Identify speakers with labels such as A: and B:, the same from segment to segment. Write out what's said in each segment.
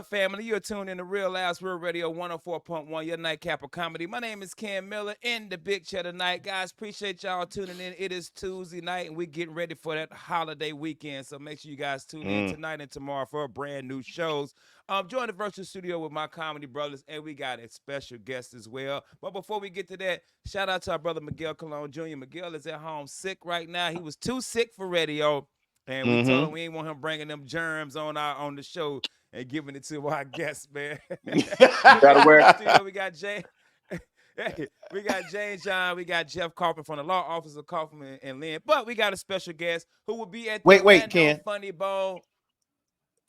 A: family? You're tuned in to Real Ass Real Radio 104.1, your nightcap of comedy. My name is Ken Miller in the big chair tonight. Guys, appreciate y'all tuning in. It is Tuesday night, and we're getting ready for that holiday weekend. So make sure you guys tune in tonight and tomorrow for brand new shows. Join the virtual studio with my comedy brothers, and we got a special guest as well. But before we get to that, shout out to our brother Miguel Colon Jr. Miguel is at home sick right now. He was too sick for radio. And we told him we ain't want him bringing them germs on the show and giving it to our guests, man.
B: Gotta wear.
A: We got James. We got James John. We got Jeff Kaufman from the law office of Kaufman and Lynn. But we got a special guest who will be at the
C: Ken.
A: Funny Bone.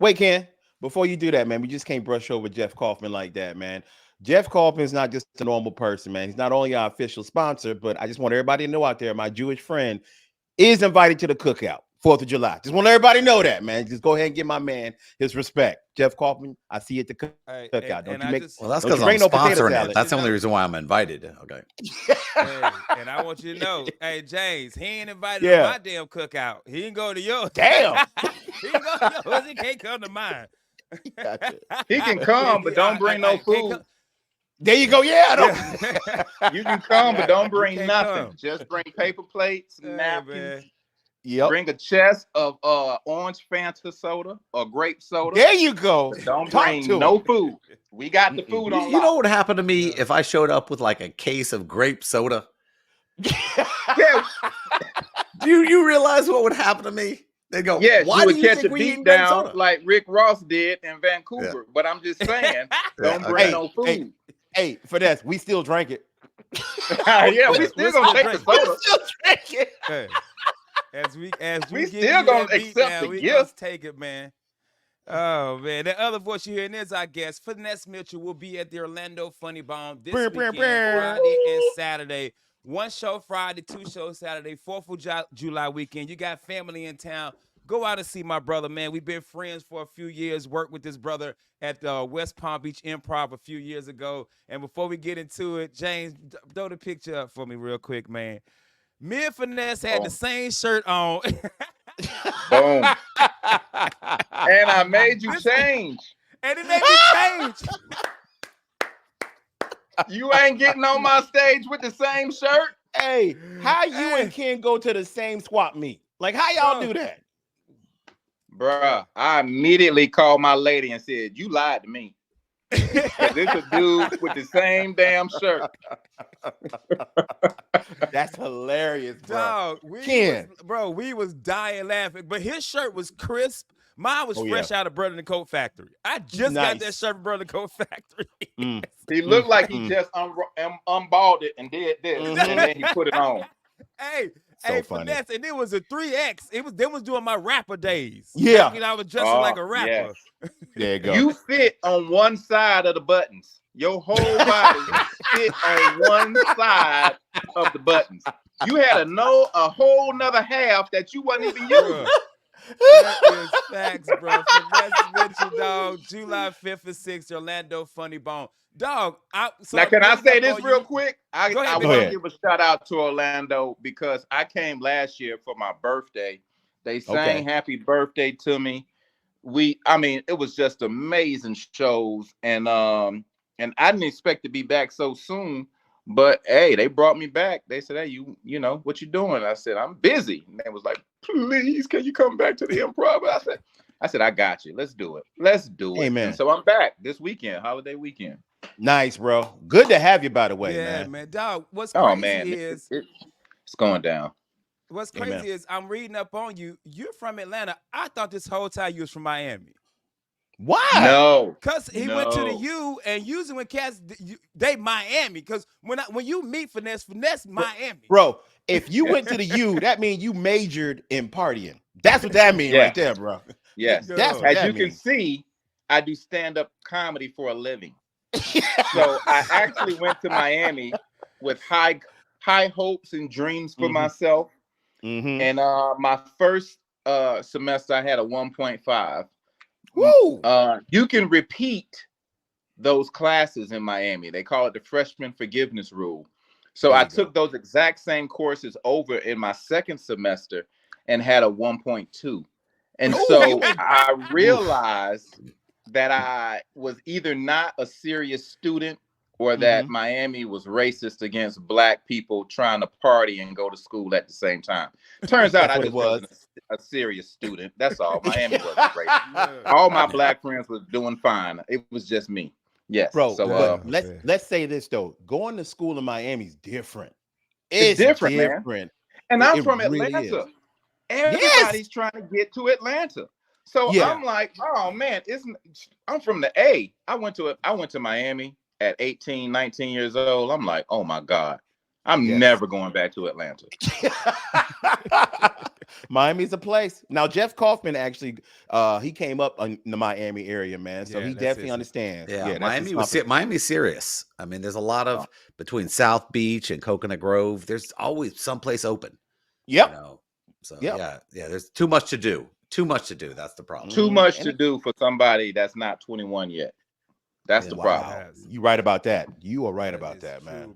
C: Wait, Ken. Before you do that, man, we just can't brush over Jeff Kaufman like that, man. Jeff Kaufman is not just a normal person, man. He's not only our official sponsor, but I just want everybody to know out there, my Jewish friend is invited to the cookout. 4th of July. Just want everybody to know that, man. Just go ahead and give my man his respect. Jeff Kaufman, I see you at the cookout.
D: Well, that's because I'm sponsoring it. That's the only reason why I'm invited. Okay.
A: And I want you to know, hey, James, he ain't invited to my damn cookout. He didn't go to yours.
C: Damn.
A: He didn't go to yours. He can't come to mine.
C: Gotcha.
B: He can come, but don't bring no food.
C: There you go. Yeah.
B: You can come, but don't bring nothing. Just bring paper plates, napkins.
C: Yep.
B: Bring a chest of orange Fanta soda or grape soda.
C: There you go.
B: Don't bring no food. We got the food on.
D: You know what happened to me if I showed up with like a case of grape soda?
B: Yeah.
D: Do you realize what would happen to me? They go,
B: yeah,
D: why
B: you would
D: do you
B: catch
D: think
B: a
D: we
B: beat
D: eat grape
B: down
D: soda?
B: like Rick Ross did in Vancouver.
D: Yeah.
B: But I'm just saying, don't bring no food.
C: Hey, Finesse, we still drank it.
B: Yeah, we still gonna take the soda.
C: We still drink it.
A: Hey. As we
B: still gonna accept the
A: we
B: gift.
A: Must take it, man. Oh man, the other voice you hearing is our guest. Finesse Mitchell will be at the Orlando Funny Bone this weekend, Friday and Saturday. 1 show Friday, 2 shows Saturday. 4th of July weekend. You got family in town. Go out and see my brother, man. We've been friends for a few years. Worked with this brother at the West Palm Beach Improv a few years ago. And before we get into it, James, throw the picture up for me real quick, man. Me and Finesse had the same shirt on.
B: Boom. And I made you change.
A: And it made me change.
B: You ain't getting on my stage with the same shirt.
C: Hey, how you and Ken go to the same swap meet? Like, how y'all do that?
B: Bruh, I immediately called my lady and said, you lied to me. This a dude with the same damn shirt.
C: That's hilarious, bro.
A: Dog, we was dying laughing. But his shirt was crisp. Mine was fresh out of Brother and Coat Factory. I just got that shirt from Brother and Coat Factory.
B: He looked like he just unballed it and did this, and then he put it on.
A: Hey, Finesse, and it was a 3X. They was doing my rapper days.
C: Yeah.
A: I was dressing like a rapper.
B: Yes.
C: There you go.
B: You fit on one side of the buttons. Your whole body fit on one side of the buttons. You had a whole nother half that you wasn't even using.
A: That is facts, bro. Finesse Mitchell, dog. July 5th and 6th, Orlando Funny Bone. Dog,
B: now can I say this real quick? I want
C: to
B: give a shout out to Orlando because I came last year for my birthday. They sang happy birthday to me. It was just amazing shows, and I didn't expect to be back so soon. But hey, they brought me back. They said, "Hey, you know what you doing?" I said, "I'm busy." And they was like, "Please, can you come back to the Improv?" I said, "I got you. Let's do it. Let's do it."
C: Amen.
B: And so I'm back this weekend, holiday weekend.
C: Nice, bro. Good to have you, by the way,
A: man. Dog, what's crazy is
B: it's going down.
A: What's crazy is I'm reading up on you. You're from Atlanta. I thought this whole time you was from Miami.
C: Why?
B: No,
A: because he went to the U, and usually when cats they Miami. Because when you meet Finesse Miami,
C: bro. If you went to the U, that means you majored in partying. That's what that means right there, bro.
B: Yes,
C: that's
B: as you can see, I do stand-up comedy for a living. So I actually went to Miami with high hopes and dreams for myself. And my first semester, I had a 1.5.
C: Woo!
B: You can repeat those classes in Miami. They call it the freshman forgiveness rule. So I took those exact same courses over in my second semester and had a 1.2. And so I realized that I was either not a serious student or that Miami was racist against black people trying to party and go to school at the same time. Turns out I just wasn't a serious student. That's all. Miami wasn't racist. All my black friends was doing fine. It was just me. Yes.
C: Bro,
B: so
C: let's say this though. Going to school in Miami is different.
B: It's different, man. And I'm from
C: really
B: Atlanta. Everybody's trying to get to Atlanta. So I'm like, oh man, I'm from the A. I went to Miami at 18, 19 years old. I'm like, oh my God, I'm never going back to Atlanta.
C: Miami's a place. Now, Jeff Kaufman actually, he came up in the Miami area, man. So he definitely understands.
D: Yeah, Miami's serious. I mean, there's a lot of between South Beach and Coconut Grove. There's always someplace open.
C: Yep.
D: You know? So yeah. There's too much to do. Too much to do. That's the problem.
B: Too much to do for somebody that's not 21 yet. That's the problem.
C: You're right about that. You are right about that, man.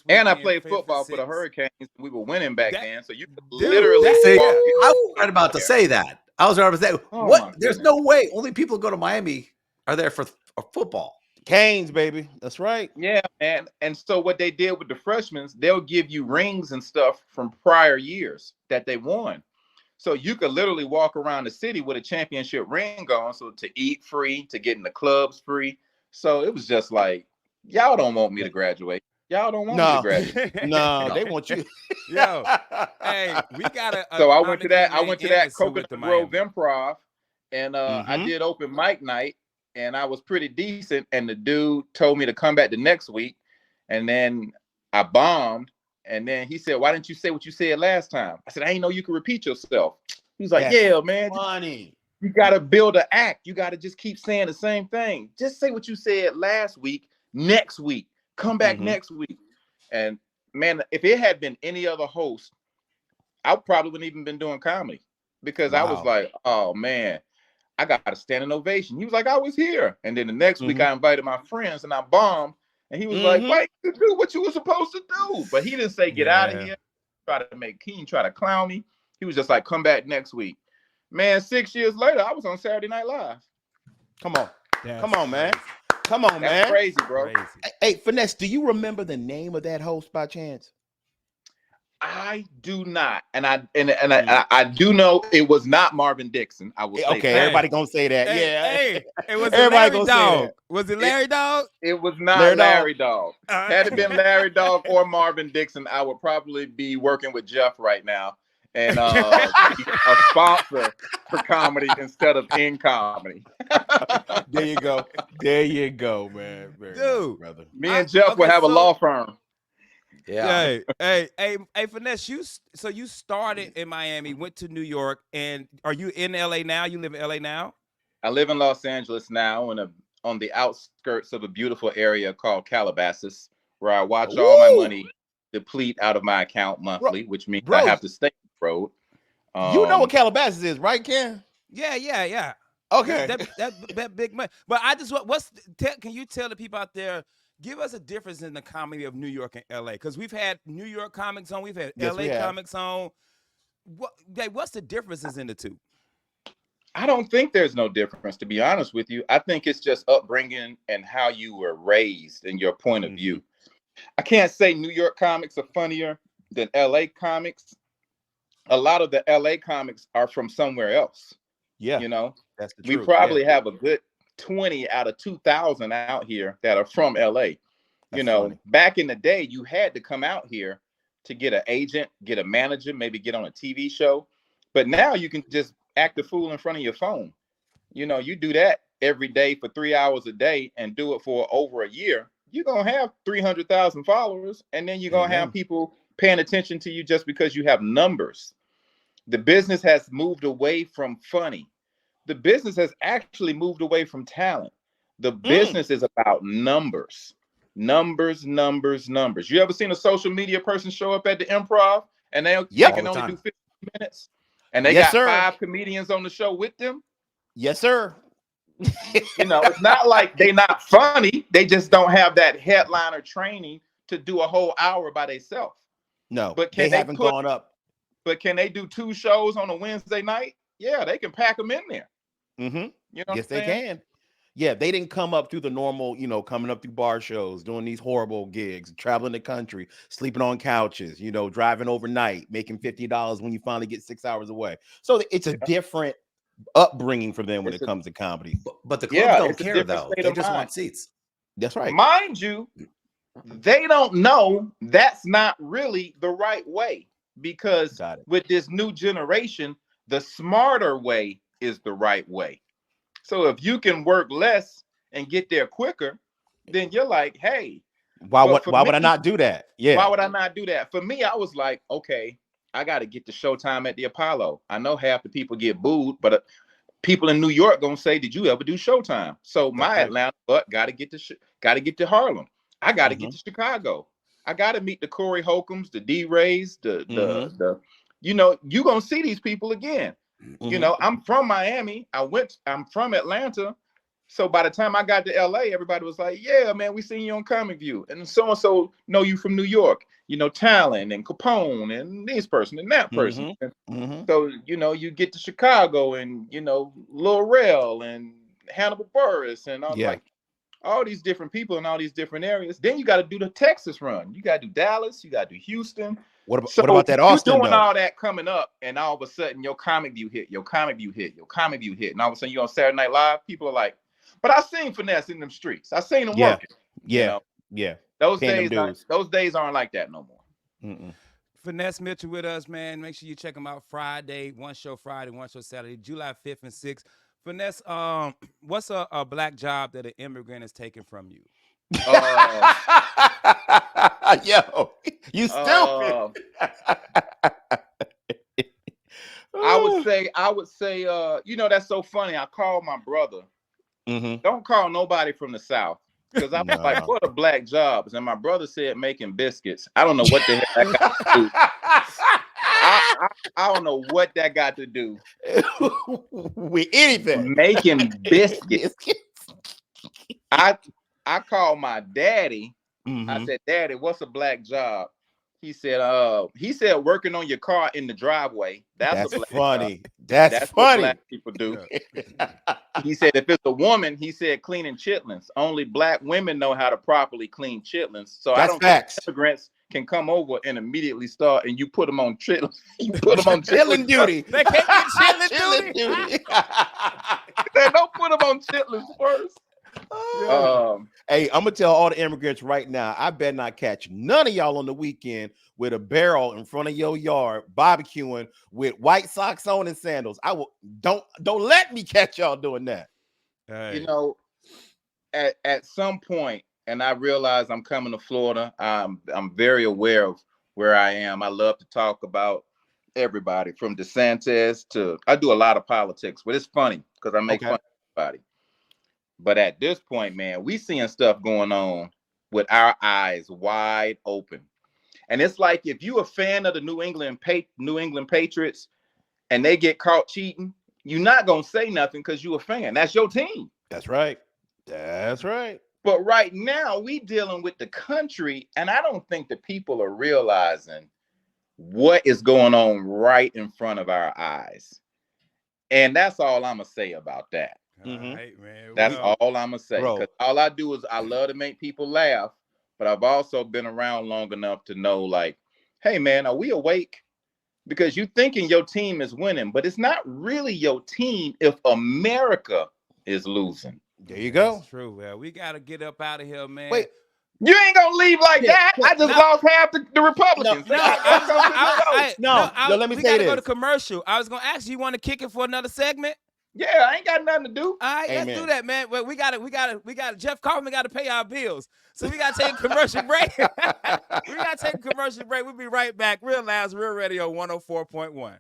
B: And I played football for the Hurricanes. We were winning back then, so you could literally.
D: I was right about to say that. I was right about to say what? There's no way. Only people who go to Miami are there for football.
C: Canes, baby. That's right.
B: Yeah, man. And so what they did with the freshmen, they'll give you rings and stuff from prior years that they won. So you could literally walk around the city with a championship ring on, so to eat free, to get in the clubs free. So it was just like, y'all don't want me to graduate. Y'all don't want me to graduate.
C: No, they want you.
A: Yo, hey, we gotta.
B: So I went to that Coconut Grove Improv, and I did open mic night, and I was pretty decent. And the dude told me to come back the next week, and then I bombed. And then he said, "Why didn't you say what you said last time?" I said, "I didn't know you could repeat yourself." He was like, "Yeah, man,
C: funny.
B: You got to build an act. You got to just keep saying the same thing. Just say what you said last week, next week. Come back next week." And man, if it had been any other host, I probably wouldn't even been doing comedy, because I was like, "Oh man, I got a standing ovation." He was like, "I was here." And then the next week I invited my friends and I bombed. And he was like, "Wait, you do what you were supposed to do." But he didn't say, "Get out of here." He didn't try to clown me. He was just like, "Come back next week." Man, 6 years later, I was on Saturday Night Live.
C: Come on. Come on, man. Come on, man.
B: That's crazy, bro.
C: Crazy. Hey, Finesse, do you remember the name of that host by chance?
B: I do not, and I do know it was not Marvin Dixon. I will say
C: okay, everybody gonna say that.
A: It was Larry Dog. Was it Larry Dog?
B: It was not Larry Dog. Had it been Larry Dog or Marvin Dixon, I would probably be working with Jeff right now and a sponsor for comedy instead of in comedy.
C: There you go. There you go, man. Very
A: dude,
C: nice, brother.
B: Me and Jeff will have a law firm.
A: Yeah. Hey, Finesse, you started in Miami, went to New York, and are you in LA now? You live in LA now?
B: I live in Los Angeles now, on the outskirts of a beautiful area called Calabasas, where I watch all my money deplete out of my account monthly, which means I have to stay on the road.
C: You know what Calabasas is, right, Ken?
A: Yeah.
C: Okay.
A: That big money. But I just can you tell the people out there, give us a difference in the comedy of New York and LA? Because we've had New York comics on, we've had LA comics on. What's the differences in the two?
B: I don't think there's no difference, to be honest with you. I think it's just upbringing and how you were raised and your point of view. I can't say New York comics are funnier than LA comics. A lot of the LA comics are from somewhere else. Yeah. You know, that's the truth. We probably have a good 20 out of 2,000 out here that are from LA. You know, funny. Back in the day, you had to come out here to get an agent, get a manager, maybe get on a TV show. But now you can just act a fool in front of your phone. You know, you do that every day for 3 hours a day and do it for over a year. You're going to have 300,000 followers, and then you're going to have people paying attention to you just because you have numbers. The business has moved away from funny. The business has actually moved away from talent. The business is about numbers. Numbers. You ever seen a social media person show up at the Improv and they can only do 15 minutes? And they got 5 comedians on the show with them?
C: Yes, sir.
B: You know, it's not like they're not funny. They just don't have that headliner training to do a whole hour by themselves.
C: No, but they haven't gone up.
B: But can they do 2 shows on a Wednesday night? Yeah, they can pack them in there.
C: You know,
B: yes, they
C: can. Yeah, they didn't come up through the normal, coming up through bar shows, doing these horrible gigs, traveling the country, sleeping on couches, driving overnight, making $50 when you finally get 6 hours away. So it's a different upbringing for them when it comes to comedy.
D: But the clubs don't
B: it's a
D: care,
B: different
D: though.
B: state
D: They
B: of
D: just
B: mind.
D: want seats.
C: That's right.
B: Mind you, they don't know that's not really the right way, because with this new generation, the smarter way is the right way. So if you can work less and get there quicker, then you're like, hey,
C: why would I not do that? Yeah.
B: Why would I not do that? For me, I was like, okay, I got to get the showtime at the Apollo. I know half the people get booed, but people in New York gonna say, "Did you ever do Showtime?" So my Atlanta butt got to get to Harlem. I got to get to Chicago. I got to meet the Corey Holcombs, the D Rays, the you gonna see these people again. I'm from Miami. I'm from Atlanta. So by the time I got to LA, everybody was like, "Yeah, man, we seen you on Comic View," and so know you from New York. Talent and Capone and this person and that person. So, you get to Chicago and, Lil Rel and Hannibal Buress and all these different people in all these different areas. Then you got to do the Texas run. You got to do Dallas. You got to do Houston.
C: What about that Austin?
B: You're doing all that coming up, and all of a sudden your Comic View hit, and all of a sudden you're on Saturday Night Live. People are like, but I seen Finesse in them streets. I seen him working.
C: Yeah.
B: Those days aren't like that no more.
A: Finesse Mitchell with us, man. Make sure you check him out Friday, one show Friday, one show Saturday, July 5th and 6th. Finesse, what's a black job that an immigrant is taking from you?
C: Yo, you stupid.
B: I would say, that's so funny. I called my brother. Don't call nobody from the South. Because I was like, what are black jobs? And my brother said making biscuits. I don't know what the hell that got to do. I don't know what that got to do
C: with anything.
B: Making biscuits. I called my daddy. I said, "Daddy, what's a black job?" He said working on your car in the driveway. That's a black
C: funny.
B: Job.
C: That's funny. What
B: black people do. He said if it's a woman, he said cleaning chitlins. Only black women know how to properly clean chitlins. So I don't think immigrants can come over and immediately start, and you put them on chitlins. You put them on
C: chitlin duty.
A: They can't get chitlin duty.
B: They don't put them on chitlins first.
C: Hey, I'm gonna tell all the immigrants right now, I better not catch none of y'all on the weekend with a barrel in front of your yard barbecuing with white socks on and sandals. I will don't let me catch y'all doing that.
B: Hey. At some point, and I realize I'm coming to Florida, I'm very aware of where I am. I love to talk about everybody from DeSantis to, I do a lot of politics, but it's funny because I make fun of everybody. But at this point, man, we seeing stuff going on with our eyes wide open. And it's like if you a fan of the New England Patriots and they get caught cheating, you're not going to say nothing because you're a fan. That's your team.
C: That's right. That's right.
B: But right now, we dealing with the country, and I don't think the people are realizing what is going on right in front of our eyes. And that's all I'm going to say about that.
A: All right, man.
B: That's all I'm gonna say. Because all I do is I love to make people laugh, but I've also been around long enough to know, like, hey, man, are we awake? Because you thinking your team is winning, but it's not really your team if America is losing.
C: There you go.
A: That's true. Well, we gotta get up out of here, man.
B: Wait. You ain't gonna leave like that. I just lost half the Republicans.
C: No, let me say this. We gotta
A: go to commercial. I was gonna ask you want to kick it for another segment?
B: Yeah, I ain't got nothing to do.
A: All right, let's do that, man. Well, we got Jeff Kaufman got to pay our bills. So we got to take a commercial break. We'll be right back. Real Labs, Real Radio 104.1.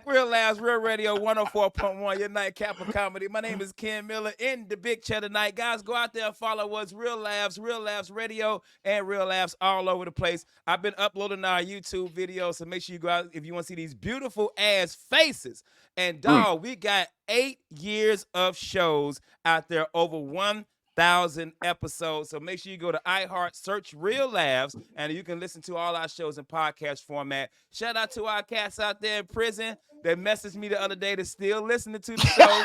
A: Real Labs, Real Radio 104.1, your nightcap of comedy. My name is Ken Miller in the big chair tonight. Guys, go out there and follow us, Real Labs Radio, and Real Labs all over the place. I've been uploading our YouTube videos, so make sure you go out if you want to see these beautiful ass faces. And dog, we got 8 years of shows out there, over 1,000 episodes. So make sure you go to iHeart, search Real Labs, and you can listen to all our shows in podcast format. Shout out to our cats out there in prison. that messaged me the other day that's still listening to the show.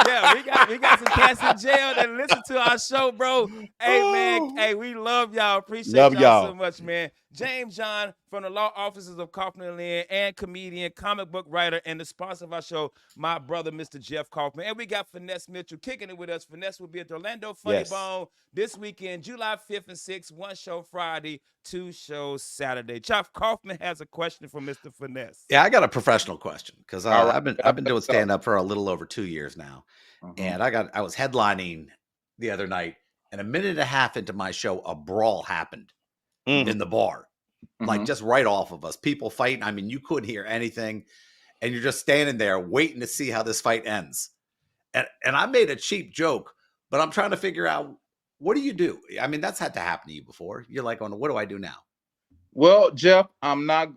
A: Yeah, we got some cats in jail that listen to our show, bro. Hey, man. Hey, we love y'all. Appreciate
C: Love
A: y'all so
C: y'all.
A: much, man. James John from the law offices of Kaufman and Lynn, and comedian, comic book writer, and the sponsor of our show, my brother, Mr. Jeff Kaufman. And we got Finesse Mitchell kicking it with us. Finesse will be at the Orlando Funny
C: Yes.
A: Bone this weekend, July 5th and 6th. One show Friday, two shows Saturday. Jeff Kaufman has a question for Mr. Finesse.
D: Yeah, I got a professional question because
B: All
D: I've been doing stand up for a little over 2 years now, and I was headlining the other night, and a minute and a half into my show, a brawl happened in the bar, like just right off of us. People fighting. I mean, you couldn't hear anything, and you're just standing there waiting to see how this fight ends. And I made a cheap joke, but I'm trying to figure out, what do you do? I mean, that's had to happen to you before. You're like, what do I do now?
B: Well, Jeff, I'm not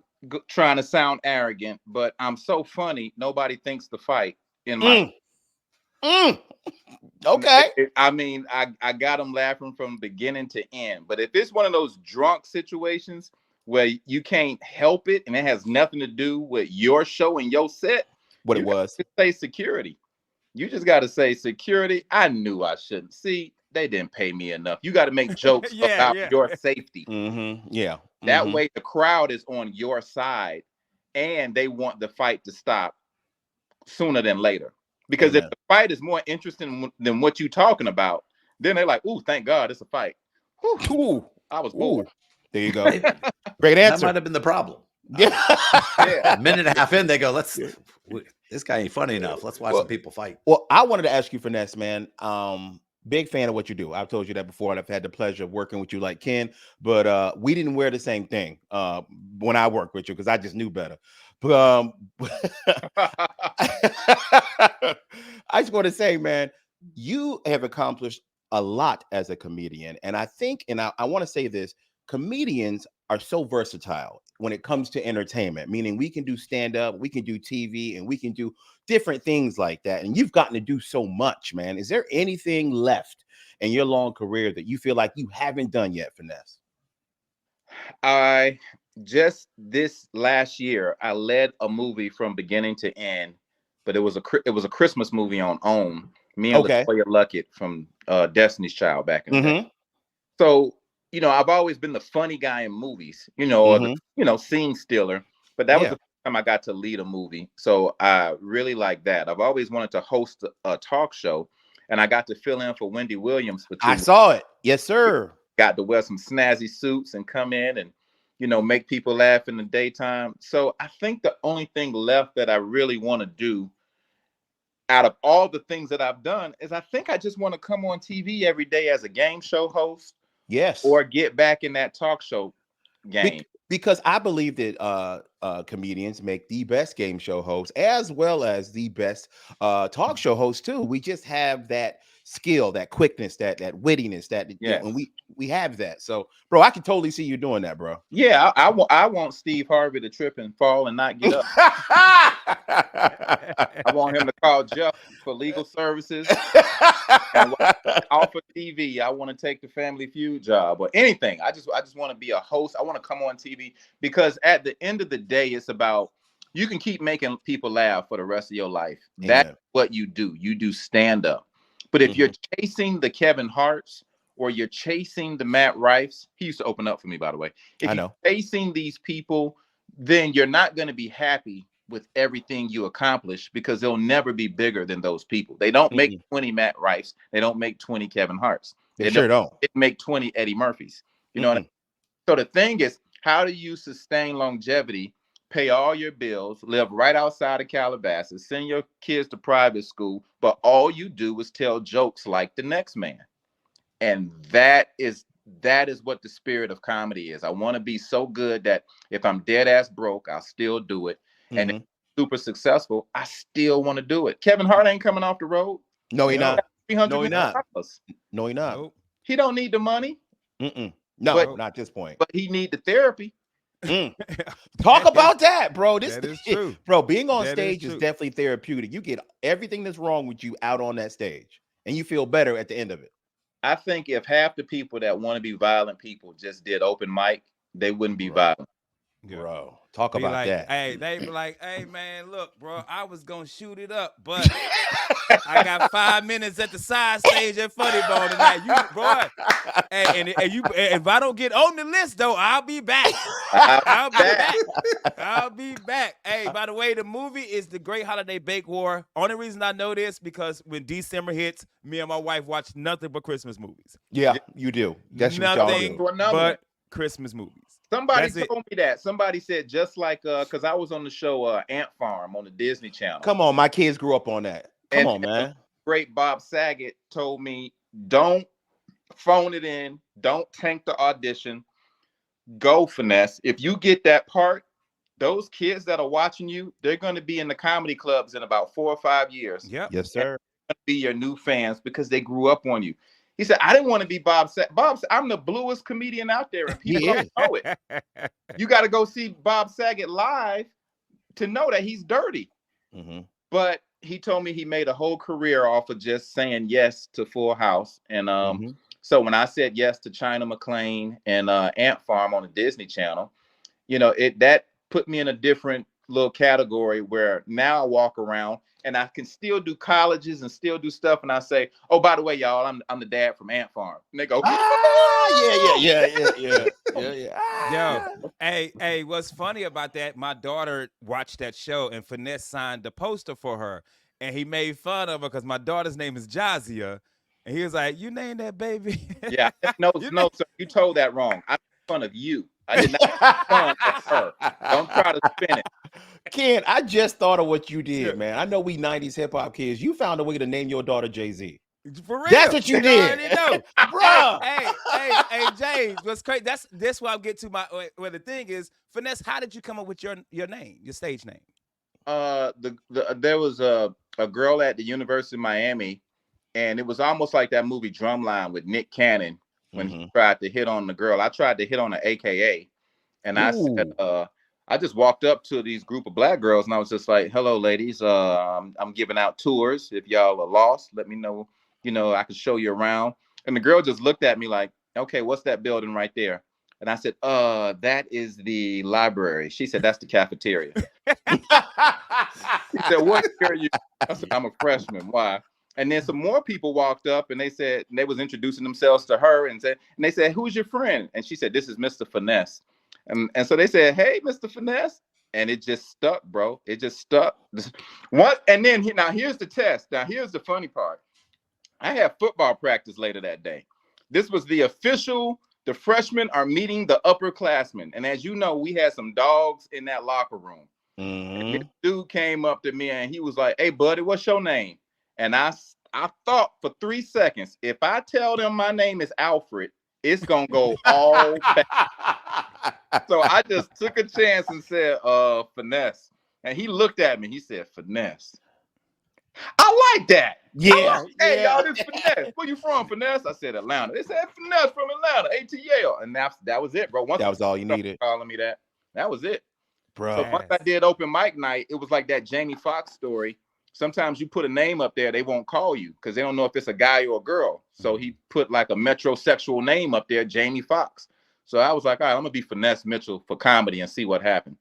B: trying to sound arrogant, but I'm so funny. Nobody thinks to fight in my.
C: Okay.
B: I mean, I got them laughing from beginning to end. But if it's one of those drunk situations where you can't help it and it has nothing to do with your show and your set,
C: What it was?
B: Say security. You just got to say security. I knew I shouldn't. See, they didn't pay me enough. You got to make jokes about your safety.
C: Yeah.
B: That way the crowd is on your side and they want the fight to stop sooner than later. Because if the fight is more interesting than what you're talking about, then they're like, ooh, thank God it's a fight. Ooh, I was bored.
C: There you go. Great answer.
D: That might have been the problem.
C: Yeah.
D: A minute and a half in, they go, this guy ain't funny enough. Let's watch some people fight.
C: Well, I wanted to ask you, Finesse, man. Big fan of what you do. I've told you that before, and I've had the pleasure of working with you like Ken, but we didn't wear the same thing when I worked with you because I just knew better. But I just want to say, man, you have accomplished a lot as a comedian. And I think, and I want to say this, comedians are so versatile when it comes to entertainment, meaning we can do stand-up, we can do TV, and we can do different things like that. And you've gotten to do so much, man. Is there anything left in your long career that you feel like you haven't done yet, Finesse?
B: I just this last year, I led a movie from beginning to end, but it was a Christmas movie on OWN. Me and Latoya Luckett from Destiny's Child back in the day. So, you know, I've always been the funny guy in movies, you know, or the, scene stealer. But that was the first time I got to lead a movie. So I really like that. I've always wanted to host a talk show, and I got to fill in for Wendy Williams for 2 weeks.
C: I saw it. Yes, sir.
B: Got to wear some snazzy suits and come in and, you know, make people laugh in the daytime. So I think the only thing left that I really want to do out of all the things that I've done is I think I just want to come on TV every day as a game show host.
C: Yes.
B: Or get back in that talk show game.
C: Because I believe that comedians make the best game show hosts as well as the best talk show hosts too. We just have that skill, that quickness, that wittiness, and we have that. So, bro, I can totally see you doing that, bro.
B: Yeah, I want Steve Harvey to trip and fall and not get up. I want him to call Jeff for legal services. And off of TV, I want to take the Family Feud job or anything. I just want to be a host. I want to come on TV because at the end of the day, it's about you can keep making people laugh for the rest of your life. Amen. That's what you do. You do stand up. But if you're chasing the Kevin Harts or you're chasing the Matt Rifes, he used to open up for me, by the way. If you're chasing these people, then you're not going to be happy with everything you accomplish because they'll never be bigger than those people. They don't make 20 Matt Rifes. They don't make 20 Kevin Harts.
C: They sure don't.
B: They make 20 Eddie Murphys. You know what I mean? So the thing is, how do you sustain longevity, pay all your bills, live right outside of Calabasas, send your kids to private school, but all you do is tell jokes like the next man? And that is what the spirit of comedy is. I want to be so good that if I'm dead ass broke, I'll still do it. And if I'm super successful, I still want to do it. Kevin Hart ain't coming off the road.
C: No, he not.
B: No, he
C: not. No, he not.
B: Nope. He don't need the money.
C: No, not at this point.
B: But he need the therapy.
C: Talk about that, bro.
A: That is true.
C: Bro, being on stage is definitely therapeutic. You get everything that's wrong with you out on that stage, and you feel better at the end of it.
B: I think if half the people that want to be violent people just did open mic, they wouldn't be violent.
A: Yeah.
C: Bro, talk
A: Be
C: about
A: like,
C: that.
A: hey, they be like, hey man, look, bro, I was gonna shoot it up, but I got 5 minutes at the side stage at Funny Bone tonight. You, boy, and you, if I don't get on the list though, I'll be back. I'll be back. I'll be back. Hey, by the way, the movie is The Great Holiday Bake War. Only reason I know this because when December hits, me and my wife watch nothing but Christmas movies.
C: Yeah, you do. That's what y'all
A: Nothing
C: do.
B: To another one.
A: but Christmas movies.
B: Somebody
A: That's it.
B: told me that. Somebody said just like because I was on the show Ant Farm on the Disney Channel.
C: Come on, my kids grew up on that. Come on, man.
B: Great Bob Saget told me, don't phone it in, don't tank the audition, go Finesse. If you get that part, those kids that are watching you, they're going to be in the comedy clubs in about 4 or 5 years.
A: Yep.
C: Yes, sir.
B: Be your new fans because they grew up on you. He said, I didn't want to be Bob Saget. I'm the bluest comedian out there, and people don't know it. You got to go see Bob Saget live to know that he's dirty.
C: Mm-hmm.
B: But he told me he made a whole career off of just saying yes to Full House. And so when I said yes to China McClain and Ant Farm on the Disney Channel, you know, that put me in a different little category where now I walk around and I can still do colleges and still do stuff. And I say, oh, by the way, y'all, I'm the dad from Ant Farm. And they go,
C: Yeah.
A: Yo, hey, what's funny about that? My daughter watched that show and Finesse signed the poster for her. And he made fun of her because my daughter's name is Jazia. And he was like, you named that baby?
B: Yeah, no, sir, you told that wrong. I made fun of you. I did not make fun of her. Don't try to spin it.
C: Ken, I just thought of what you did, man. I know we 90s hip hop kids. You found a way to name your daughter Jay-Z.
A: For real.
C: That's what you did.
A: I know.
C: Bro.
A: Hey, James, what's crazy? That's why I'll get to my where the thing is, Finesse, how did you come up with your name, your stage name?
B: There was a girl at the University of Miami, and it was almost like that movie Drumline with Nick Cannon when he tried to hit on the girl. I tried to hit on the AKA, and I said, I just walked up to these group of black girls, and I was just like, hello, ladies. I'm giving out tours. If y'all are lost, let me know. You know, I can show you around. And the girl just looked at me like, okay, what's that building right there? And I said, that is the library. She said, that's the cafeteria. He said, what year are you? I said, I'm a freshman. Why? And then some more people walked up and they said, and they was introducing themselves to her and they said, who's your friend? And she said, this is Mr. Finesse. And so they said, hey, Mr. Finesse. And it just stuck, bro. It just stuck. What? And then now here's the test. Now here's the funny part. I had football practice later that day. This was the freshmen are meeting the upperclassmen. And as you know, we had some dogs in that locker room. And this dude came up to me and he was like, hey, buddy, what's your name? And I thought for 3 seconds, if I tell them my name is Alfred, it's going to go all back. So I just took a chance and said, Finesse. And he looked at me. He said, Finesse. I like that.
C: Yeah.
B: Hey, y'all, this Finesse. Where you from, Finesse? I said, Atlanta. They said, Finesse from Atlanta, ATL. And that was it, bro. Once
C: that was all you needed.
B: Calling me that. That was it.
C: Bro.
B: So once I did open mic night, it was like that Jamie Foxx story. Sometimes you put a name up there, they won't call you because they don't know if it's a guy or a girl. So he put like a metrosexual name up there, Jamie Foxx. So I was like, all right, I'm going to be Finesse Mitchell for comedy and see what happened.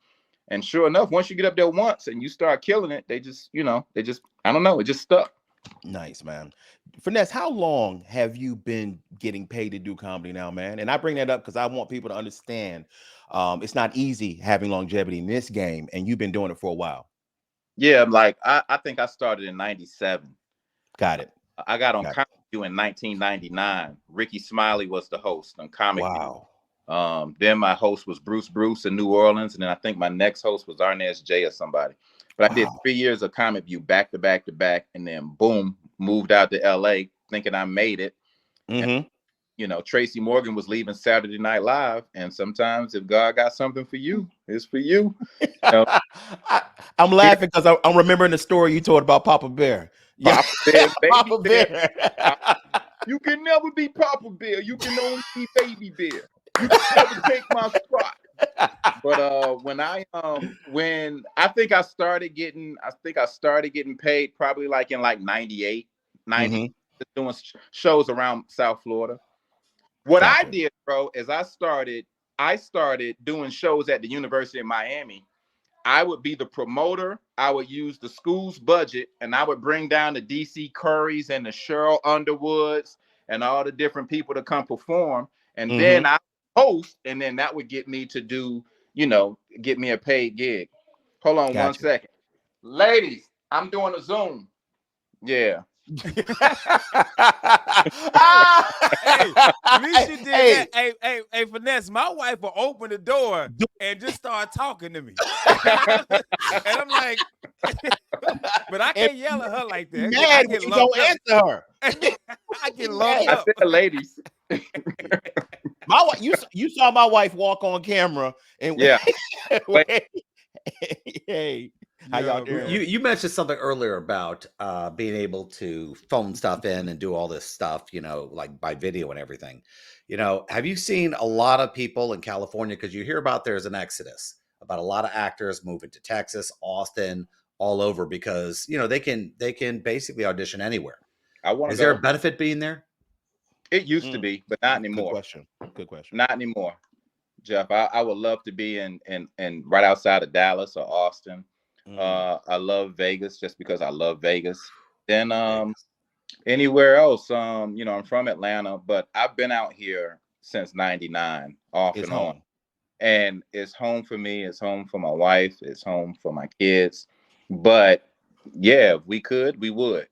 B: And sure enough, once you get up there once and you start killing it, they just, I don't know, it just stuck.
C: Nice, man. Finesse, how long have you been getting paid to do comedy now, man? And I bring that up because I want people to understand it's not easy having longevity in this game, and you've been doing it for a while.
B: Yeah, like I think I started in 97.
C: Got it.
B: I got on Comic View in 1999. Ricky Smiley was the host on Comic View. Then my host was Bruce in New Orleans, and then I think my next host was Arnez J or somebody. But I did 3 years of Comic View back to back to back, and then boom, moved out to LA thinking I made it. And, Tracy Morgan was leaving Saturday Night Live, and sometimes if God got something for you, it's for you.
C: I'm laughing because I'm remembering the story you told about Papa Bear.
B: Papa Bear, baby
C: Papa Bear.
B: You can never be Papa Bear. You can only be Baby Bear. You can never take my spot. But when I think I started getting paid probably like in like 98, 90, doing shows around South Florida. What I did, bro, is I started I started doing shows at the University of Miami, I would be the promoter. I would use the school's budget, and I would bring down the DC Currys and the Cheryl Underwoods and all the different people to come perform. And then I host, and then that would get me to do, get me a paid gig. Hold on one second. Ladies, I'm doing a Zoom. Yeah.
A: Hey, at least you did that. Hey, Finesse, my wife will open the door and just start talking to me. And I'm like, but I can't yell at her like that.
C: I get you don't answer her.
A: I get lumped up.
B: I said, ladies.
C: My wife, you saw my wife walk on camera and hey, how y'all doing?
D: You mentioned something earlier about being able to phone stuff in and do all this stuff, like by video and everything. Have you seen a lot of people in California? Because you hear about there's an exodus about a lot of actors moving to Texas, Austin, all over because they can basically audition anywhere. Is there a benefit being there?
B: It used to be, but not anymore.
C: Good question.
B: Not anymore, Jeff. I would love to be in right outside of Dallas or Austin. I love Vegas just because I love Vegas. Then anywhere else, I'm from Atlanta, but I've been out here since '99, off and on. And it's home for me, it's home for my wife, it's home for my kids. But yeah, if we could, we would,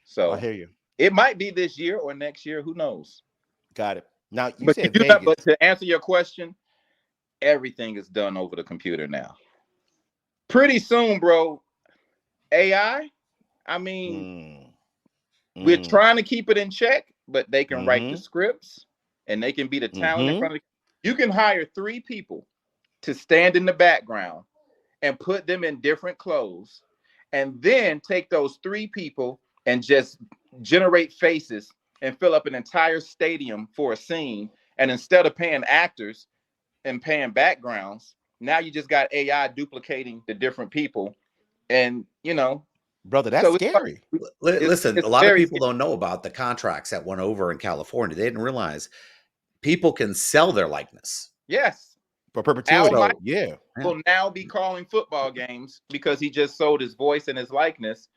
B: So
C: I hear you.
B: It might be this year or next year, who knows?
C: Got it. Now you said Vegas.
B: But to answer your question, everything is done over the computer now. Pretty soon, bro, AI, I mean, we're trying to keep it in check, but they can write the scripts and they can be the talent in front of you. Can hire 3 people to stand in the background and put them in different clothes and then take those 3 people and just generate faces and fill up an entire stadium for a scene. And instead of paying actors and paying backgrounds, now you just got AI duplicating the different people. And,
C: brother, that's scary.
D: Listen, a lot of people don't know about the contracts that went over in California. They didn't realize people can sell their likeness.
B: Yes.
C: For perpetuity.
B: Will now be calling football games because he just sold his voice and his likeness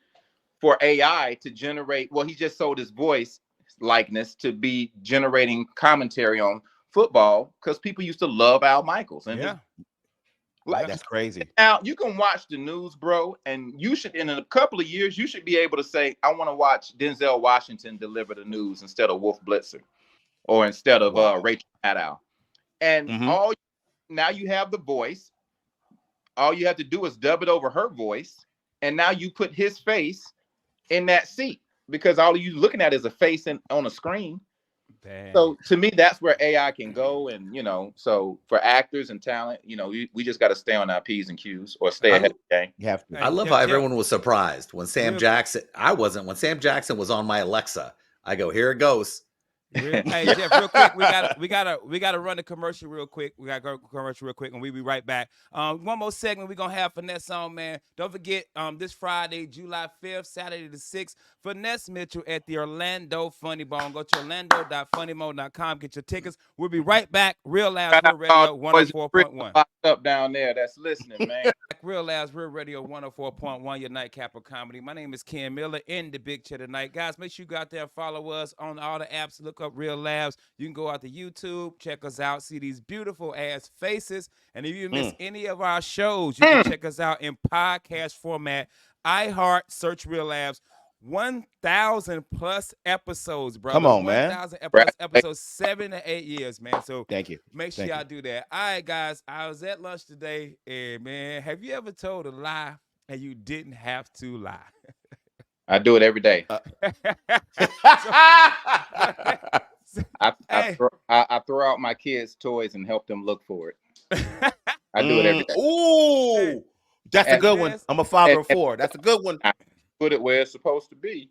B: for AI to generate. Well, he just sold his voice likeness to be generating commentary on football because people used to love Al Michaels. And
C: that's crazy.
B: Now you can watch the news, bro, and you should, in a couple of years, you should be able to say, I want to watch Denzel Washington deliver the news instead of Wolf Blitzer or instead of Rachel Maddow. And now you have the voice. All you have to do is dub it over her voice. And now you put his face in that seat because all you looking at is a face on a screen. Dang. So to me, that's where AI can go. And, so for actors and talent, we just got to stay on our P's and Q's or stay ahead of the game.
C: You have to.
D: I love how everyone was surprised when Sam Jackson, when Sam Jackson was on my Alexa, I go, here it goes.
A: Hey Jeff, real quick, we gotta run the commercial real quick. We gotta go commercial real quick, and we'll be right back. One more segment we're gonna have Finesse on, man. Don't forget, this Friday, July 5th, Saturday the 6th, Finesse Mitchell at the Orlando Funny Bone. Go to orlando.funnymo.com, get your tickets. We'll be right back. Real Labs Real Radio 104.1.
B: Up down there, that's listening, man.
A: Real Labs Real Radio 104.1, your nightcap of comedy. My name is Ken Miller in the big chair tonight, guys. Make sure you go out there and follow us on all the apps. Look up Real Labs. You can go out to YouTube, check us out, see these beautiful ass faces. And if you miss any of our shows, you can check us out in podcast format. iHeart, search Real Labs. 1,000 plus episodes, bro.
C: Come on, man.
A: 1,000 plus episodes, 7 to 8 years, man. So
C: thank you.
A: Make sure y'all do that. All right, guys. I was at lunch today, and man, have you ever told a lie and you didn't have to lie?
B: I do it every day. I throw out my kids' toys and help them look for it. I do it every day.
C: Ooh, that's a good one. I'm a father of 4. That's a good one.
B: Put it where it's supposed to be.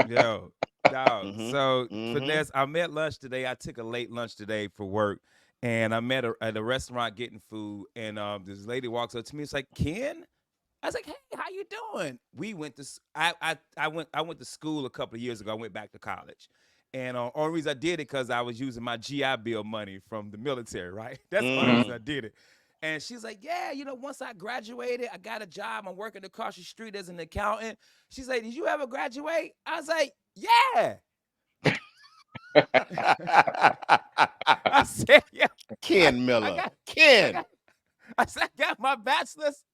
A: Yo, dog. So Finesse, I'm at lunch today. I took a late lunch today for work, and I met her at a restaurant getting food. And this lady walks up to me. It's like, Ken. I was like, hey, how you doing? We went to I went to school a couple of years ago. I went back to college, And only reason I did it because I was using my GI Bill money from the military, right? That's the only
B: Mm-hmm.
A: reason I did it. And she's like, yeah, once I graduated, I got a job. I'm working across the street as an accountant. She's like, did you ever graduate? I was like, yeah. I said, yeah.
C: Ken Miller.
A: I said, I got my bachelor's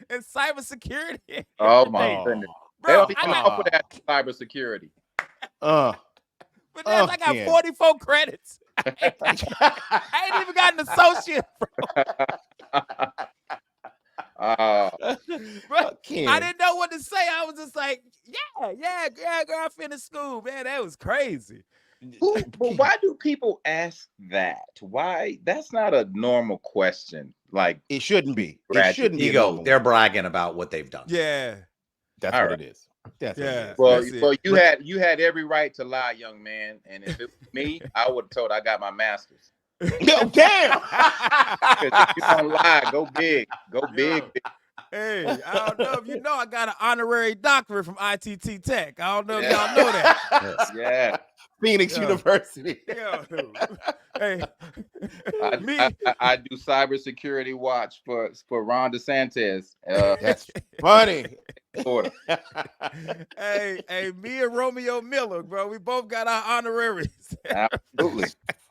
A: in cybersecurity and
B: Oh my
A: everything.
B: goodness. They
A: Bro,
B: don't even offer that cybersecurity.
A: but then I got
C: Ken.
A: 44 credits. I ain't even got an associate, bro. Bro,
C: Ken.
A: I didn't know what to say. I was just like, yeah, girl, I finished school, man. That was crazy.
B: But why do people ask that? Why? That's not a normal question. Like,
C: it shouldn't be. It
B: Graduate.
C: shouldn't be. a
D: Ego.
C: normal
D: They're
C: one.
D: bragging about what they've done.
A: Yeah.
C: That's
B: All
C: what
B: right.
C: it is. That's
A: Yeah.
C: what it is.
B: well,
A: That's it.
B: you had every right to lie, young man. And if it was me, I would have told I got my master's.
C: No, damn.
B: Because if you don't lie, go big. Go big.
A: Hey, I don't know if you know I got an honorary doctorate from ITT Tech. I don't know if y'all know that.
D: Yes.
B: Yeah.
C: Phoenix
A: Yeah.
C: University.
A: Yeah. Hey,
B: I do cybersecurity watch for Ron DeSantis.
C: That's funny.
B: Florida.
A: hey, me and Romeo Miller, bro, we both got our honoraries.
B: Absolutely.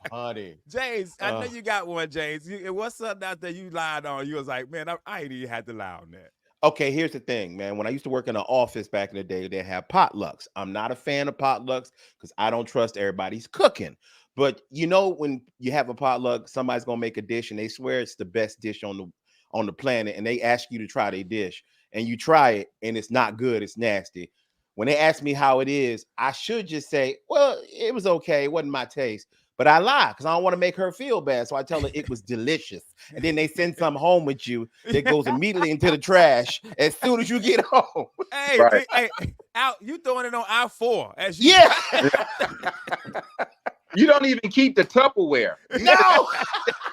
C: Funny.
A: James, I know you got one, James. What's something out there you lied on? You was like, man, I ain't even had to lie on that.
C: Okay, here's the thing, man. When I used to work in an office back in the day, they had potlucks. I'm not a fan of potlucks because I don't trust everybody's cooking. But when you have a potluck, somebody's gonna make a dish and they swear it's the best dish on the planet, and they ask you to try their dish, and you try it, and it's not good, it's nasty. When they ask me how it is, I should just say, well, it was okay, it wasn't my taste. But I lie because I don't want to make her feel bad. So I tell her it was delicious. And then they send some home with you that goes immediately into the trash as soon as you get home.
A: Hey,
B: Right.
A: hey, you throwing it on I-4 as you
C: Yeah.
B: You don't even keep the Tupperware.
C: No.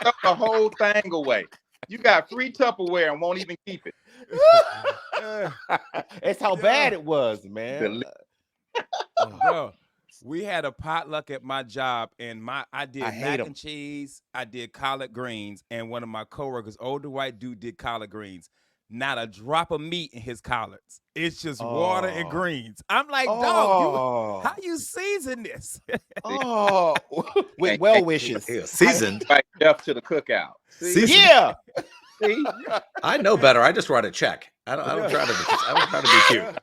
B: Throw the whole thing away. You got free Tupperware and won't even keep it.
C: That's how bad it was, man.
A: Bro, we had a potluck at my job, and I did
C: I hate
A: mac
C: 'em.
A: and cheese. I did collard greens, and one of my coworkers, older white dude, did collard greens. Not a drop of meat in his collards. It's just water and
C: Oh.
A: greens. I'm like, dog,
C: Oh.
A: how you season this?
C: Oh, with well wishes.
D: Yeah, seasoned.
B: Right, Jeff to the cookout. See?
D: Seasoned.
C: Yeah.
B: See?
D: I know better. I just write a check. I don't try to be cute.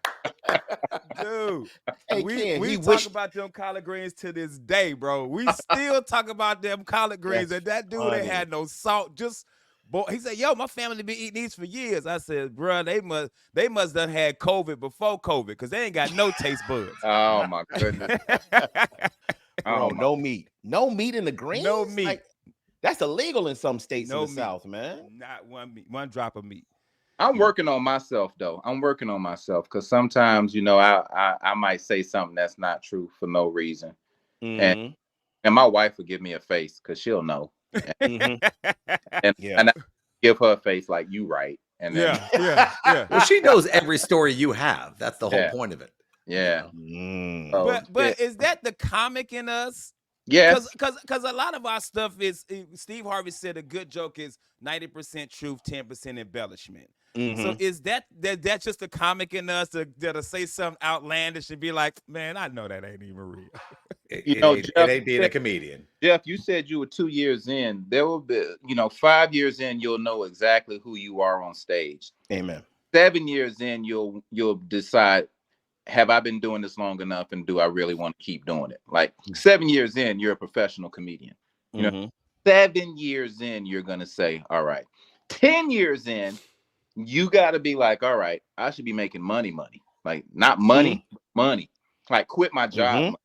A: Dude,
C: Hey,
A: we
C: Ken, he
A: talk
C: wished-
A: about them collard greens to this day, bro. We still talk about them collard greens,
C: That's
A: and that dude
C: funny.
A: ain't had no salt. Just he said, "Yo, my family been eating these for years." I said, "Bro, they must done had COVID before COVID, because they ain't got no taste buds."
B: Oh my goodness.
C: Bro,
B: Oh,
C: no meat. No meat in the greens?
A: No meat.
C: Like, that's illegal in some states
A: No
C: in the
A: meat.
C: South, man.
A: Not one drop of meat.
B: I'm working on myself though. I'm working on myself because sometimes, I might say something that's not true for no reason.
C: Mhm.
B: And my wife will give me a face because she'll know.
C: Mhm.
B: And,
C: Yeah.
B: and I give her a face like, you right. And then,
A: Yeah.
D: Well, she knows every story you have. That's the whole
B: Yeah.
D: point of it.
B: yeah.
C: Mm.
B: So,
A: But is that the comic in us?
B: yes.
A: Because a lot of our stuff is, Steve Harvey said a good joke is 90% truth, 10% embellishment.
C: Mhm.
A: So is that's just a comic in us that'll say something outlandish and be like, man, I know that ain't even real.
D: It ain't being a comedian.
B: Jeff, you said you were 2 years in. There will be, 5 years in, you'll know exactly who you are on stage.
C: Amen.
B: 7 years in, you'll decide, have I been doing this long enough, and do I really want to keep doing it? Like 7 years in, you're a professional comedian.
C: Mhm.
B: 7 years in, you're gonna say, all right. 10 years in, you got to be like, all right, I should be making money. Like not money, money. Like quit my job.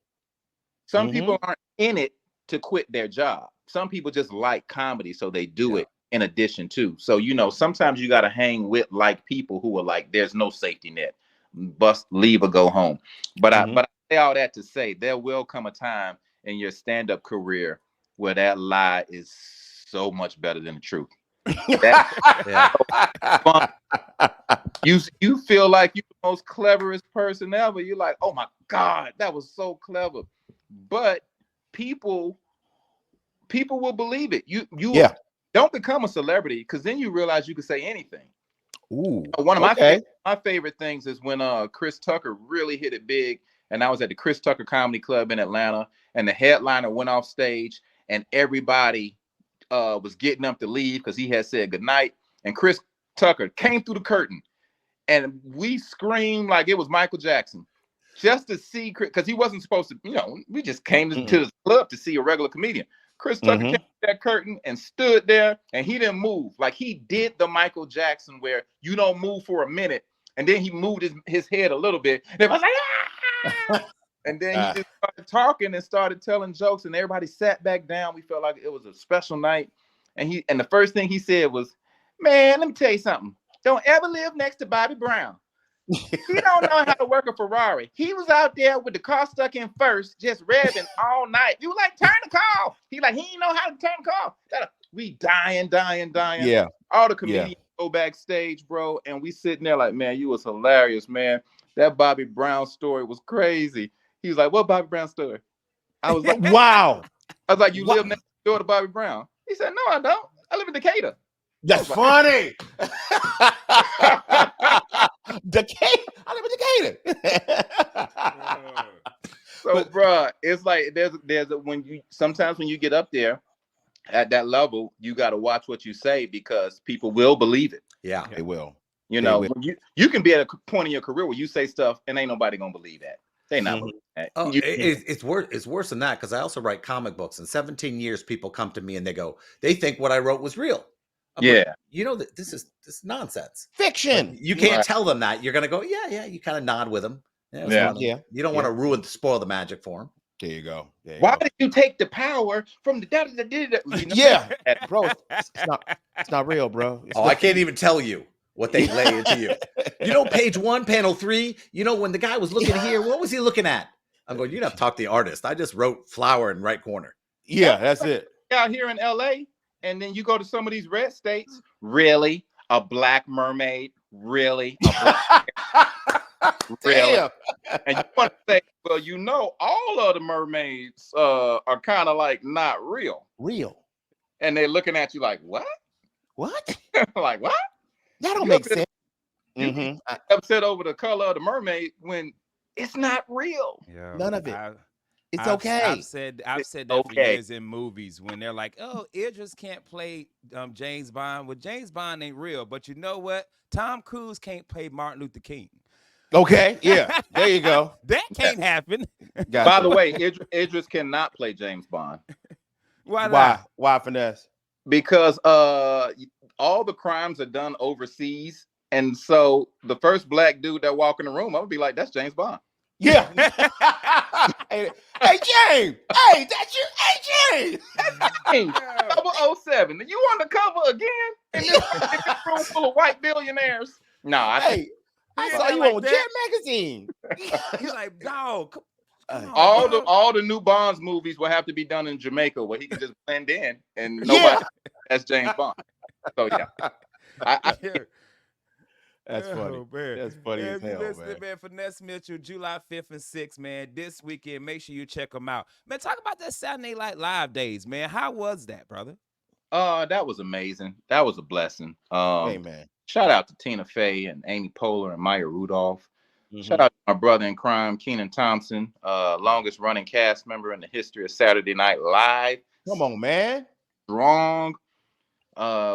B: Some people aren't in it to quit their job. Some people just like comedy, so they do it in addition to. So, sometimes you got to hang with like people who are like, there's no safety net. Bust, leave, or go home. But I say all that to say there will come a time in your stand-up career where that lie is so much better than the truth. Fun. You feel like you're the most cleverest person ever. You're like, oh my God, that was so clever. but people will believe it. You don't become a celebrity because then you realize you can say anything.
C: Ooh,
B: One of my favorite things is when Chris Tucker really hit it big, and I was at the Chris Tucker Comedy Club in Atlanta, and the headliner went off stage, and everybody was getting up to leave because he had said goodnight, and Chris Tucker came through the curtain, and we screamed like it was Michael Jackson, just to see, because he wasn't supposed to, we just came to the club to see a regular comedian. Chris Tucker came through that curtain and stood there, and he didn't move. Like he did the Michael Jackson where you don't move for a minute, and then he moved his head a little bit. And it was like, ah! And then he just started talking and started telling jokes, and everybody sat back down. We felt like it was a special night. And the first thing he said was, "Man, let me tell you something. Don't ever live next to Bobby Brown. He don't know how to work a Ferrari. He was out there with the car stuck in first, just revving all night. You like, turn the car. He didn't know how to turn the car. We dying.
C: Yeah.
B: All the comedians go backstage, bro, and we sitting there like, man, you was hilarious, man. That Bobby Brown story was crazy. He was like, what Bobby Brown story? I was like,
C: wow.
B: I was like, you live next door to Bobby Brown? He said, no, I don't. I live in Decatur.
C: That's funny. Decatur. I live in Decatur.
B: So, bro, it's like sometimes when you get up there at that level, you got to watch what you say because people will believe it.
D: Yeah,
C: they will.
B: You can be at a point in your career where you say stuff and ain't nobody gonna believe that. They not believe that.
D: Oh, it's worse than that because I also write comic books. In 17 years, people come to me and they think what I wrote was real.
B: Yeah,
D: that this is nonsense,
C: fiction.
D: You can't tell them that. You're gonna go, yeah. You kind of nod with them. Yeah. You don't want to spoil the magic for them.
C: There you go.
B: Why did you take the power from the daddy that did it?
C: Yeah, bro, it's not real, bro.
D: I can't even tell you what they lay into you. Page 1, panel 3. When the guy was looking here, what was he looking at? I'm going, you'd have to talk to the artist. I just wrote flower in right corner.
C: Yeah, that's it.
B: Out here in LA, and then you go to some of these red states. Really, a black mermaid? Really, really? And you want to say, well, all of the mermaids are kind of like not real. And they're looking at you like, what? Like, what?
C: That don't make sense.
B: You upset over the color of the mermaid when it's not real.
A: Yeah,
C: none of it. It's okay.
A: I've said that for years in movies when they're like, oh, Idris can't play James Bond. Well, James Bond ain't real, but you know what? Tom Cruise can't play Martin Luther King.
C: Okay, yeah, there you go.
A: That can't happen.
C: Gotcha.
B: By the way, Idris cannot play James Bond.
A: Why not?
C: Why, Finesse?
B: Because all the crimes are done overseas, and so the first black dude that walk in the room, I would be like, that's James Bond.
C: Yeah. Hey, James. Hey, that's you. Hey, James.
B: Cover 07. You on the cover again in this room full of white billionaires? No, I
C: saw you on Jet Magazine.
A: He's like, dog.
B: All the new Bonds movies will have to be done in Jamaica where he can just blend in and nobody. That's James Bond. So yeah.
C: That's funny. Man. That's funny as hell,
A: man. Finesse Mitchell, July 5th and 6th, man. This weekend, make sure you check them out. Man, talk about that Saturday Night Live days, man. How was that, brother?
B: That was amazing. That was a blessing.
C: Amen.
B: Shout out to Tina Fey and Amy Poehler and Maya Rudolph. Shout out to my brother in crime, Kenan Thompson, longest running cast member in the history of Saturday Night Live.
C: Come on, man.
B: Strong.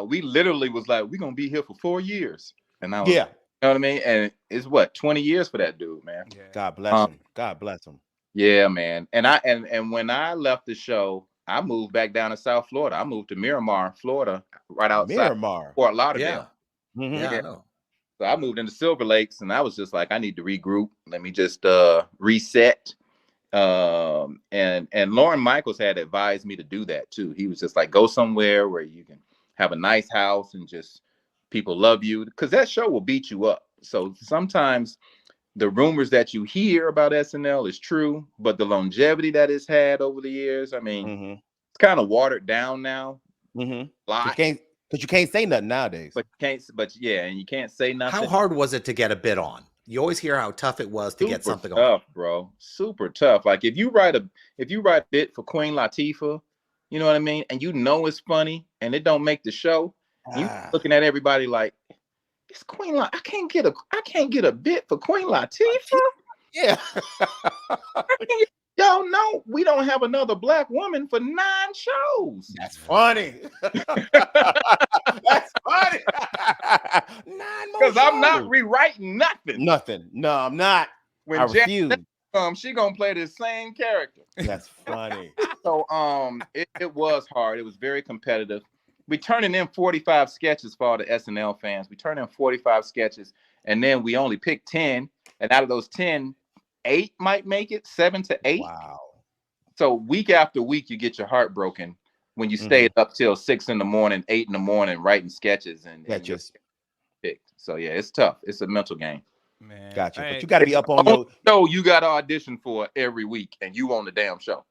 B: We literally was like, we're going to be here for 4 years. And I was, you know what I mean? And it's 20 years for that dude, man.
A: Yeah.
C: God bless him. God bless him.
B: Yeah, man. And when I left the show, I moved back down to South Florida. I moved to Miramar, Florida, right outside Fort Lauderdale.
D: Yeah, I know.
B: So I moved into Silver Lakes, and I was just like, I need to regroup. Let me just reset. And Lorne Michaels had advised me to do that too. He was just like, go somewhere where you can have a nice house and just people love you, because that show will beat you up. So sometimes the rumors that you hear about SNL is true, but the longevity that it's had over the years, I mean, it's kind of watered down now.
C: Because you can't say nothing nowadays.
B: And you can't say nothing.
D: How hard was it to get a bid on? you always hear how tough it was to get something
B: tough,
D: on.
B: bro. Super tough. Like if you write a bit for Queen Latifah, you know what I mean, and you know it's funny and it don't make the show, you looking at everybody like, it's Queen I can't get a bit for Queen Latifah.
C: Yeah.
B: Y'all know we don't have another black woman for 9 shows.
C: That's funny. That's funny. 9 more
B: Because I'm not
C: shows.
B: rewriting nothing.
C: Nothing. No, I'm not.
B: When
C: I refuse.
B: she gonna play the same character.
C: That's funny.
B: So it was hard. It was very competitive. We turning in 45 sketches for all the SNL fans. We turned in 45 sketches, and then we only picked 10. And out of those 10, 8 might make it, 7 to 8.
C: Wow.
B: So week after week, you get your heart broken when you stayed up till 6 in the morning, 8 in the morning, writing sketches and
C: just
B: picked. So yeah, it's tough. It's a mental game.
C: Man, gotcha. But you got to be up on your
B: show. You got to audition for every week, and you on the damn show.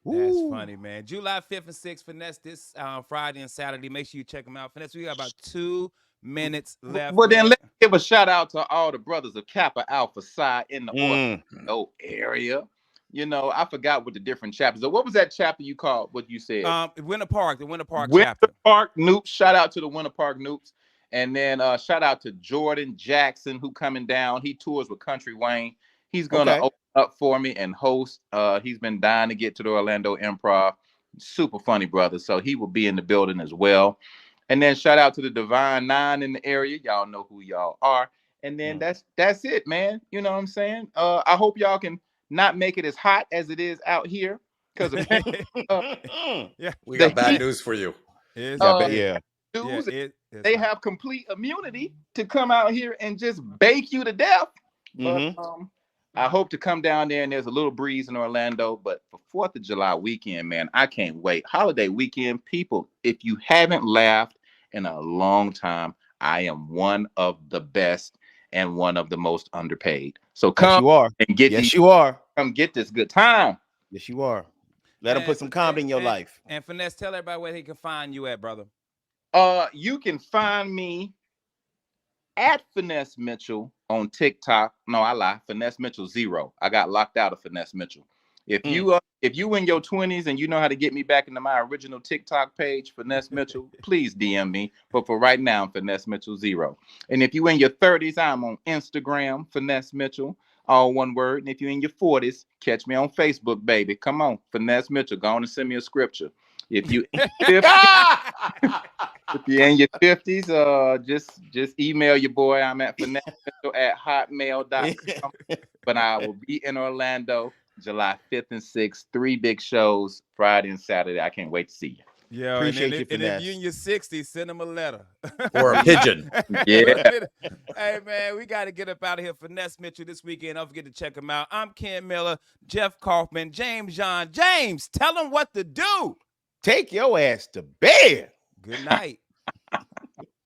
A: That's funny, man. July 5th and 6th, Finesse this Friday and Saturday. Make sure you check them out. Finesse, we got about 2 minutes left.
B: Well, then let's give a shout out to all the brothers of Kappa Alpha Psi in the Orlando area. You know, I forgot what the different chapters are. What was that chapter you called? What you said?
A: Winter Park, the Winter Park
B: chapter.
A: Winter
B: Park Noops. Shout out to the Winter Park Noops. And then shout out to Jordan Jackson, who coming down. He tours with Country Wayne. He's going to open up for me and host. He's been dying to get to the Orlando Improv. Super funny brother. So he will be in the building as well. And then shout out to the Divine Nine in the area. Y'all know who y'all are. And then that's it, man. You know what I'm saying? I hope y'all can not make it as hot as it is out here. Because
D: we got bad news for you.
B: They have complete immunity to come out here and just bake you to death. But I hope to come down there and there's a little breeze in Orlando. But for 4th of July weekend, man, I can't wait. Holiday weekend, people, if you haven't laughed in a long time, I am one of the best and one of the most underpaid. So come and get come get this good time.
C: Yes, you are. Let them put some comedy in your life.
A: And Finesse, tell everybody where they can find you at, brother.
B: You can find me at Finesse Mitchell on TikTok. No, I lie. Finesse Mitchell 0. I got locked out of Finesse Mitchell. If you in your 20s and you know how to get me back into my original TikTok page, Finesse Mitchell, please DM me. But for right now, Finesse Mitchell 0. And if you in your 30s, I'm on Instagram, Finesse Mitchell, all one word. And if you're in your 40s, catch me on Facebook, baby. Come on, Finesse Mitchell. Go on and send me a scripture. If you if you're in your 50s, just email your boy. I'm at finesse@hotmail.com. But I will be in Orlando July 5th and 6th. 3 big shows, Friday and Saturday. I can't wait to see you.
A: Yeah,
C: appreciate you,
A: and if you're in your 60s, send them a letter
D: or a pigeon.
B: Yeah.
A: Hey man, we got to get up out of here. Finesse Mitchell this weekend. Don't forget to check him out. I'm Ken Miller, Jeff Kaufman, James John. James, tell them what to do.
C: Take your ass to bed.
A: Good night.